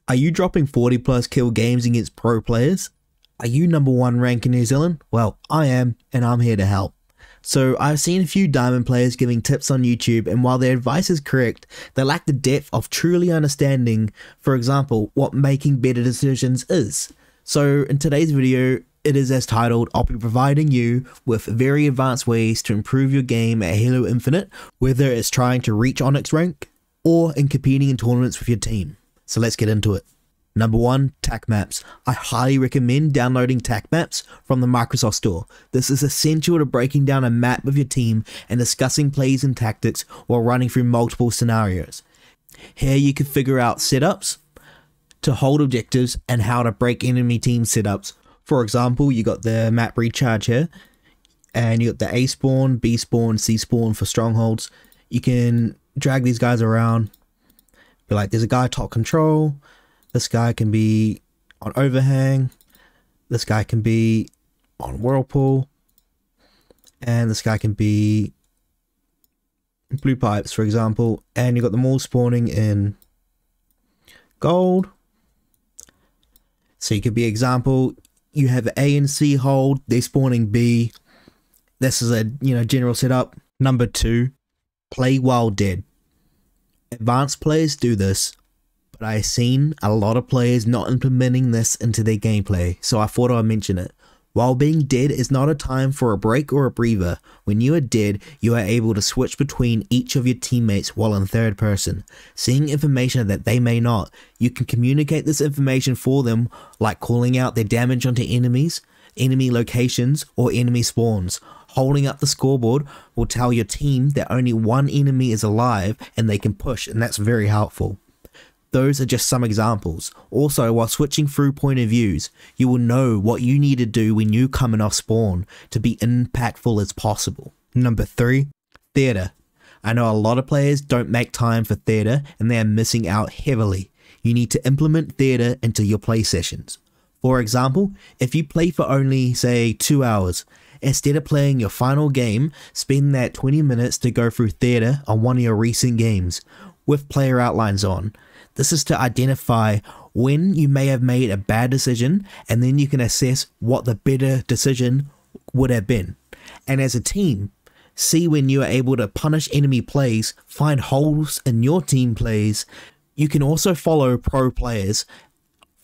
Are you dropping 40 plus kill games against pro players? Are you number 1 rank in New Zealand? Well, I am, and I'm here to help. So I've seen a few diamond players giving tips on YouTube, and while their advice is correct, they lack the depth of truly understanding, for example, what making better decisions is. So in today's video, it is as titled, I'll be providing you with very advanced ways to improve your game at Halo Infinite, whether it's trying to reach Onyx rank or in competing in tournaments with your team. So let's get into it. Number 1, TAC maps. I highly recommend downloading TAC maps from the Microsoft Store. This is essential to breaking down a map with your team and discussing plays and tactics while running through multiple scenarios. Here you can figure out setups to hold objectives and how to break enemy team setups. For example, you got the map recharge here, and you got the A spawn, B spawn, C spawn for strongholds. You can drag these guys around. Be like, there's a guy top control. This guy can be on overhang. This guy can be on whirlpool. And this guy can be blue pipes, for example. And you got them all spawning in gold. So you could be example, you have A and C hold, they're spawning B. This is a general setup. Number 2, play while dead. Advanced players do this, but I've seen a lot of players not implementing this into their gameplay, so I thought I'd mention it. While being dead is not a time for a break or a breather. When you are dead, you are able to switch between each of your teammates while in third person, seeing information that they may not. You can communicate this information for them, like calling out their damage onto enemies, enemy locations, or enemy spawns. Holding up the scoreboard will tell your team that only one enemy is alive and they can push, and that's very helpful. Those are just some examples. Also, while switching through point of views, you will know what you need to do when you coming off spawn to be impactful as possible. Number 3, theater. I know a lot of players don't make time for theater and they are missing out heavily. You need to implement theater into your play sessions. For example, if you play for only, say, 2 hours, instead of playing your final game, spend that 20 minutes to go through theater on one of your recent games, with player outlines on. This is to identify when you may have made a bad decision, and then you can assess what the better decision would have been. And as a team, see when you are able to punish enemy plays, find holes in your team plays. You can also follow pro players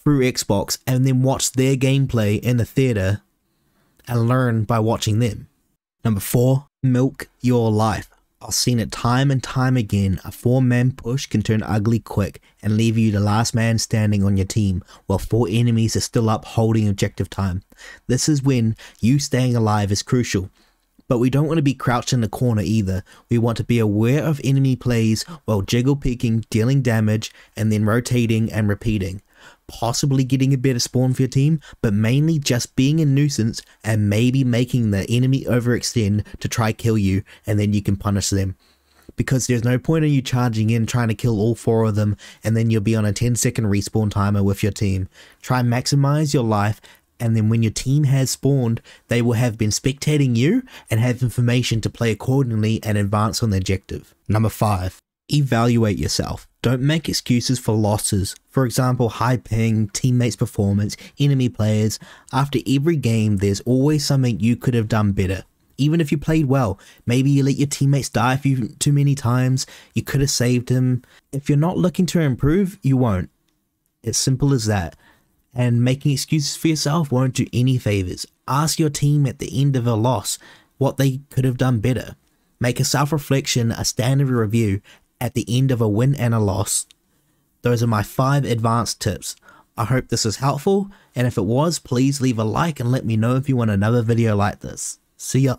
through Xbox and then watch their gameplay in the theater and learn by watching them. Number 4, milk your life. I've seen it time and time again. A 4-man push can turn ugly quick and leave you the last man standing on your team while 4 enemies are still up holding objective time. This is when you staying alive is crucial. But we don't want to be crouched in the corner either. We want to be aware of enemy plays while jiggle peeking, dealing damage, and then rotating and repeating. Possibly getting a better spawn for your team, but mainly just being a nuisance and maybe making the enemy overextend to try kill you, and then you can punish them. Because there's no point in you charging in trying to kill all 4 of them and then you'll be on a 10-second respawn timer with your team. Try and maximize your life, and then when your team has spawned, they will have been spectating you and have information to play accordingly and advance on the objective. Number 5, evaluate yourself. Don't make excuses for losses. For example, high ping, teammates' performance, enemy players. After every game, there's always something you could have done better. Even if you played well, maybe you let your teammates die too many times, you could have saved them. If you're not looking to improve, you won't. It's simple as that. And making excuses for yourself won't do any favors. Ask your team at the end of a loss what they could have done better. Make a self-reflection, a standard review at the end of a win and a loss. Those are my 5 advanced tips. I hope this is helpful, and if it was, please leave a like and let me know if you want another video like this. See ya.